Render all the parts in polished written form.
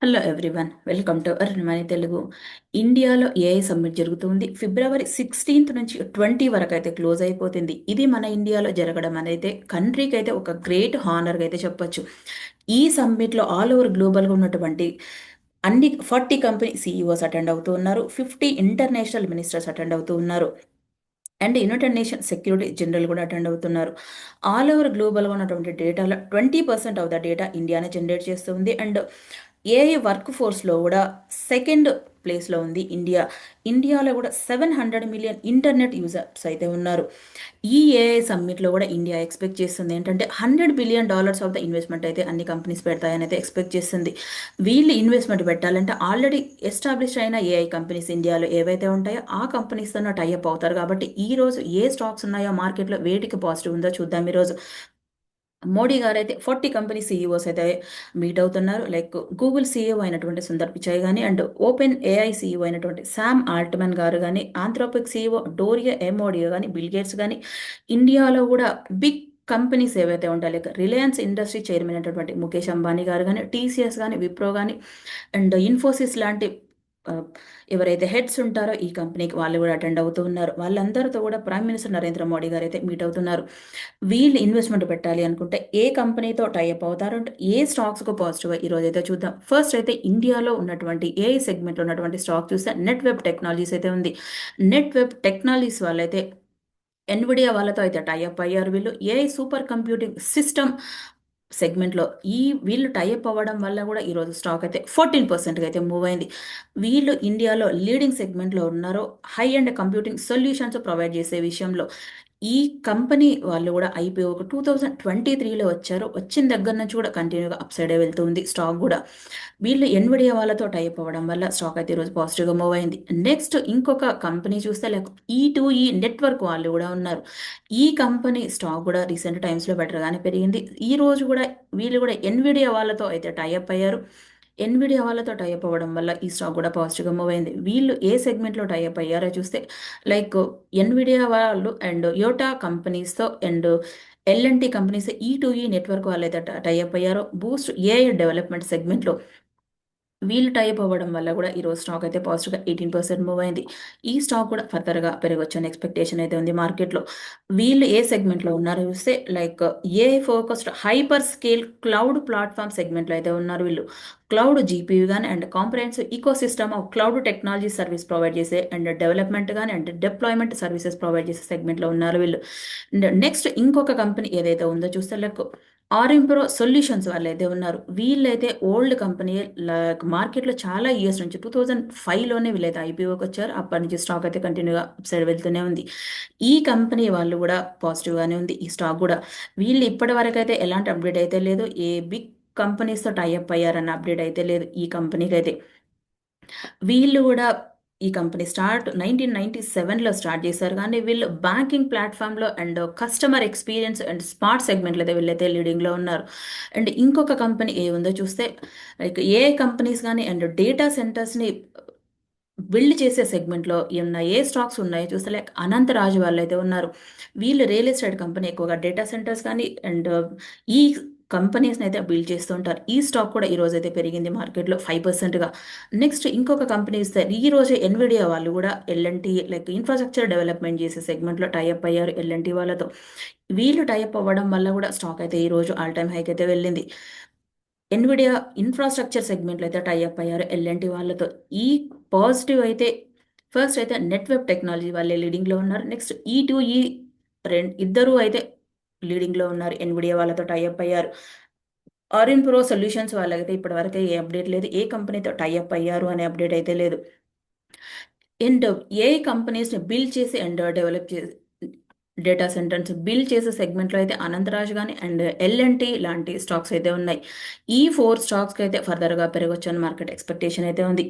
Hello everyone, welcome to Arunamani Telugu. ఇండియాలో AI summit జరుగుతుంది. ఫిబ్రవరి 16th నుంచి 20 వరకు అయితే క్లోజ్ అయిపోతుంది. ఇది మన ఇండియాలో జరగడం అనేది కంట్రీకి అయితే ఒక గ్రేట్ హానర్గా అయితే చెప్పొచ్చు. ఈ సమ్మిట్లో ఆల్ ఓవర్ గ్లోబల్గా ఉన్నటువంటి అన్ని 40 కంపెనీ సీఈఓస్ అటెండ్ అవుతూ ఉన్నారు. 50 ఇంటర్నేషనల్ మినిస్టర్స్ అటెండ్ అవుతూ ఉన్నారు. And United nation security general కూడా అటెండ్ అవుతున్నారు. ఆల్ ఓవర్ గ్లోబల్గా ఉన్నటువంటి డేటాలో 20% ఆఫ్ ద డేటా ఇండియానే జనరేట్ చేస్తుంది. అండ్ ఏఐ వర్క్ ఫోర్స్లో కూడా సెకండ్ ప్లేస్లో ఉంది ఇండియా. ఇండియాలో కూడా 700 మిలియన్ ఇంటర్నెట్ యూజర్స్ అయితే ఉన్నారు. ఈ ఏఐ సమ్మిట్లో కూడా ఇండియా ఎక్స్పెక్ట్ చేస్తుంది ఏంటంటే $100 బిలియన్ ఆఫ్ ద ఇన్వెస్ట్మెంట్ అయితే అన్ని కంపెనీస్ పెడతాయని అయితే ఎక్స్పెక్ట్ చేస్తుంది. వీళ్ళు ఇన్వెస్ట్మెంట్ పెట్టాలంటే ఆల్రెడీ ఎస్టాబ్లిష్ అయిన ఏఐ కంపెనీస్ ఇండియాలో ఏవైతే ఉంటాయో ఆ కంపెనీస్తో టైఅప్ అవుతారు. కాబట్టి ఈ రోజు ఏ స్టాక్స్ ఉన్నాయో మార్కెట్లో వేటికి పాజిటివ్ ఉందో చూద్దాం. ఈరోజు మోడీ గారు అయితే 40 కంపెనీ సీఈఓస్ అయితే మీట్ అవుతున్నారు. లైక్ గూగుల్ సీఈఓ అయినటువంటి సుందర్ పిచాయ్ కానీ, అండ్ ఓపెన్ ఏఐ సీఈఓ అయినటువంటి శామ్ ఆల్ట్మన్ గారు కానీ, ఆంథ్రోపిక్ సీఈఓ డోరియా ఎమోడియో కానీ, బిల్ గేట్స్ కానీ, ఇండియాలో కూడా బిగ్ కంపెనీస్ ఏవైతే ఉంటాయో లైక్ రిలయన్స్ ఇండస్ట్రీ చైర్మన్ అయినటువంటి ముఖేష్ అంబానీ గారు కానీ, టీసీఎస్ కానీ, విప్రో కానీ, అండ్ ఇన్ఫోసిస్ లాంటి ఆ, ఎవరైతే హెడ్స్ ఉంటారో ఈ కంపెనీకి వాళ్ళు కూడా అటెండ్ అవుతూ ఉన్నారు. వాళ్ళందరితో కూడా ప్రైమ్ మినిస్టర్ నరేంద్ర మోడీ గారు అయితే మీట్ అవుతున్నారు. వీళ్ళు ఇన్వెస్ట్మెంట్ పెట్టాలి అనుకుంటే ఏ కంపెనీతో టైఅప్ అవుతారు అంటే ఏ స్టాక్స్కు పాజిటివ్ ఈరోజు అయితే చూద్దాం. ఫస్ట్ అయితే ఇండియాలో ఉన్నటువంటి ఏఐ సెగ్మెంట్లో ఉన్నటువంటి స్టాక్ చూస్తే నెట్ వెబ్ టెక్నాలజీస్ అయితే ఉంది. నెట్ వెబ్ టెక్నాలజీస్ వాళ్ళైతే ఎన్విడియా వాళ్ళతో అయితే టైఅప్ అయ్యారు. వీళ్ళు ఏఐ సూపర్ కంప్యూటింగ్ సిస్టమ్ సెగ్మెంట్లో వీళ్ళు టైఅప్ అవ్వడం వల్ల కూడా ఈరోజు స్టాక్ అయితే 14% అయితే మూవ్ అయింది. వీళ్ళు ఇండియాలో లీడింగ్ సెగ్మెంట్లో ఉన్నారు. High and computing solutions provide చేసే విషయంలో ఈ కంపెనీ వాళ్ళు కూడా ఐపీఓ 2023లో వచ్చారు. వచ్చిన దగ్గర నుంచి కూడా కంటిన్యూగా అప్ సైడే వెళ్తుంది స్టాక్ కూడా. వీళ్ళు ఎన్విడియా వాళ్ళతో టైప్ అవ్వడం వల్ల స్టాక్ అయితే ఈరోజు పాజిటివ్గా మూవ్ అయింది. నెక్స్ట్ ఇంకొక కంపెనీ చూస్తే లైక్ ఈ నెట్వర్క్ వాళ్ళు కూడా ఉన్నారు. ఈ కంపెనీ స్టాక్ కూడా రీసెంట్ టైమ్స్లో బెటర్గానే పెరిగింది. ఈ రోజు కూడా వీళ్ళు కూడా ఎన్విడియా వాళ్ళతో అయితే టైఅప్ అయ్యారు. ఎన్విడియా వాళ్ళతో టైఅప్ అవ్వడం వల్ల ఈ స్టాక్ కూడా పాజిటివ్గా మూవ్ అయింది. వీళ్ళు ఏ సెగ్మెంట్లో టైఅప్ అయ్యారో చూస్తే లైక్ ఎన్విడియా వాళ్ళు అండ్ యోటా కంపెనీస్తో అండ్ ఎల్ఎన్టీ కంపెనీస్ ఈ నెట్వర్క్ వాళ్ళైతే టైఅప్ అయ్యారో బూస్ట్ ఏఐ డెవలప్మెంట్ సెగ్మెంట్లో వీళ్ళు టైప్ అవ్వడం వల్ల కూడా ఈరోజు స్టాక్ అయితే పాజిటివ్గా 18% మూవ్ అయింది. ఈ స్టాక్ కూడా ఫర్దర్గా పెరగొచ్చు అనే ఎక్స్పెక్టేషన్ అయితే ఉంది మార్కెట్లో. వీళ్ళు ఏ సెగ్మెంట్లో ఉన్నారో చూస్తే like a focused hyper scale cloud platform సెగ్మెంట్లో అయితే ఉన్నారు వీళ్ళు. క్లౌడ్ జీపీయూ కానీ and comprehensive ecosystem of cloud technology service provide చేసే అండ్ డెవలప్మెంట్ కానీ అండ్ డిప్లాయ్మెంట్ సర్వీసెస్ ప్రొవైడ్ చేసే సెగ్మెంట్లో ఉన్నారు వీళ్ళు. నెక్స్ట్ ఇంకొక కంపెనీ ఏదైతే ఉందో చూస్తే లైక్ ఆర్ఎంప్రో సొల్యూషన్స్ వాళ్ళు అయితే ఉన్నారు. వీళ్ళైతే ఓల్డ్ కంపెనీ లైక్ మార్కెట్లో చాలా ఇయర్స్ నుంచి 2005లోనే వీళ్ళైతే ఐపీఓకి వచ్చారు. అప్పటి నుంచి స్టాక్ అయితే కంటిన్యూగా సైడ్ వెళ్తూనే ఉంది. ఈ కంపెనీ వాళ్ళు కూడా పాజిటివ్గానే ఉంది ఈ స్టాక్ కూడా. వీళ్ళు ఇప్పటి వరకు అయితే ఎలాంటి అప్డేట్ అయితే లేదు. ఏ బిగ్ కంపెనీస్తో టైఅప్ అయ్యారన్న అప్డేట్ అయితే లేదు ఈ కంపెనీకి అయితే. వీళ్ళు కూడా ఈ కంపెనీ 1997లో స్టార్ట్ చేశారు. కానీ వీళ్ళు బ్యాంకింగ్ ప్లాట్ఫామ్లో and customer experience and smart సెగ్మెంట్లో అయితే వీళ్ళైతే లీడింగ్లో ఉన్నారు. అండ్ ఇంకొక కంపెనీ ఏ ఉందో చూస్తే లైక్ ఏ కంపెనీస్ కానీ అండ్ డేటా సెంటర్స్ని బిల్డ్ చేసే సెగ్మెంట్లో ఉన్న ఏ స్టాక్స్ ఉన్నాయో చూస్తే లైక్ అనంతరాజు వాళ్ళు అయితే ఉన్నారు. వీళ్ళు రియల్ ఎస్టేట్ కంపెనీ ఎక్కువగా డేటా సెంటర్స్ కానీ అండ్ ఈ కంపెనీస్ని అయితే బిల్డ్ చేస్తూ ఉంటారు. ఈ స్టాక్ కూడా ఈ రోజు అయితే పెరిగింది మార్కెట్లో 5%గా. నెక్స్ట్ ఇంకొక కంపెనీ ఇస్తే ఈ రోజు ఎన్విడియా వాళ్ళు కూడా ఎల్ఎన్టీ లైక్ ఇన్ఫ్రాస్ట్రక్చర్ డెవలప్మెంట్ చేసే సెగ్మెంట్లో టైఅప్ అయ్యారు ఎల్ఎన్టీ వాళ్ళతో. వీళ్ళు టైఅప్ అవ్వడం వల్ల కూడా స్టాక్ అయితే ఈ రోజు ఆల్ టైమ్ హైక్ అయితే వెళ్ళింది. ఎన్విడియా ఇన్ఫ్రాస్ట్రక్చర్ సెగ్మెంట్లో అయితే టైఅప్ అయ్యారు ఎల్ఎన్టీ వాళ్ళతో. ఈ పాజిటివ్ అయితే ఫస్ట్ అయితే నెట్ వెబ్ టెక్నాలజీ వాళ్ళే లీడింగ్లో ఉన్నారు. నెక్స్ట్ ఈ ఇద్దరు అయితే లీడింగ్లో ఉన్నారు. ఎన్విడియా వాళ్ళతో టైఅప్ అయ్యారు. ఆర్ఎన్ ప్రో సొల్యూషన్స్ వాళ్ళకైతే ఇప్పటివరకు ఏ అప్డేట్ లేదు. ఏ కంపెనీతో టైఅప్ అయ్యారు అనే అప్డేట్ అయితే లేదు. అండ్ ఏ కంపెనీస్ని బిల్డ్ చేసి అండ్ డెవలప్ చేసి డేటా సెంటర్స్ బిల్డ్ చేసే సెగ్మెంట్లో అయితే అనంతరాజ్ కానీ అండ్ ఎల్ఎన్టీ లాంటి స్టాక్స్ అయితే ఉన్నాయి. ఈ 4 స్టాక్స్కి అయితే ఫర్దర్గా పెరగొచ్చు అని మార్కెట్ ఎక్స్పెక్టేషన్ అయితే ఉంది.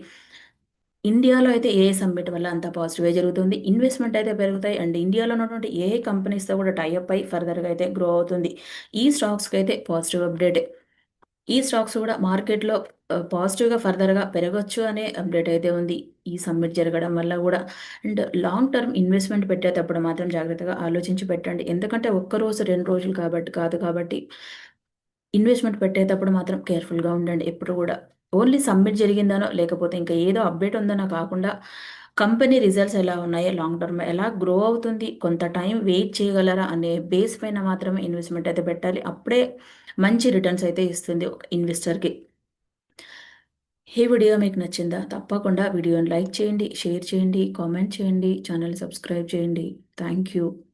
ఇండియాలో అయితే ఏ సమ్మిట్ వల్ల అంత పాజిటివే జరుగుతుంది. ఇన్వెస్ట్మెంట్ అయితే పెరుగుతాయి అండ్ ఇండియాలో ఉన్నటువంటి ఏ కంపెనీస్తో కూడా టైఅప్ అయి ఫర్దర్గా అయితే గ్రో అవుతుంది. ఈ స్టాక్స్కి అయితే పాజిటివ్ అప్డేట్. ఈ స్టాక్స్ కూడా మార్కెట్లో పాజిటివ్గా ఫర్దర్గా పెరగొచ్చు అనే అప్డేట్ అయితే ఉంది ఈ సమ్మిట్ జరగడం వల్ల కూడా. అండ్ లాంగ్ టర్మ్ ఇన్వెస్ట్మెంట్ పెట్టేటప్పుడు మాత్రం జాగ్రత్తగా ఆలోచించి పెట్టండి. ఎందుకంటే ఒక్క రోజు 2 రోజులు కాదు కాబట్టి ఇన్వెస్ట్మెంట్ పెట్టేటప్పుడు మాత్రం కేర్ఫుల్గా ఉండండి ఎప్పుడు కూడా. ఓన్లీ సబ్మిట్ జరిగిందనో, లేకపోతే ఇంకా ఏదో అప్డేట్ ఉందనో కాకుండా, కంపెనీ రిజల్ట్స్ ఎలా ఉన్నాయో, లాంగ్ టర్మ్ ఎలా గ్రో అవుతుంది, కొంత టైం వెయిట్ చేయగలరా అనే బేస్ పైన మాత్రమే ఇన్వెస్ట్మెంట్ అయితే పెట్టాలి. అప్పుడే మంచి రిటర్న్స్ అయితే ఇస్తుంది ఒక ఇన్వెస్టర్కి. ఈ వీడియో మీకు నచ్చిందా? తప్పకుండా వీడియోని లైక్ చేయండి, షేర్ చేయండి, కామెంట్ చేయండి, ఛానల్ సబ్స్క్రైబ్ చేయండి. Thank you.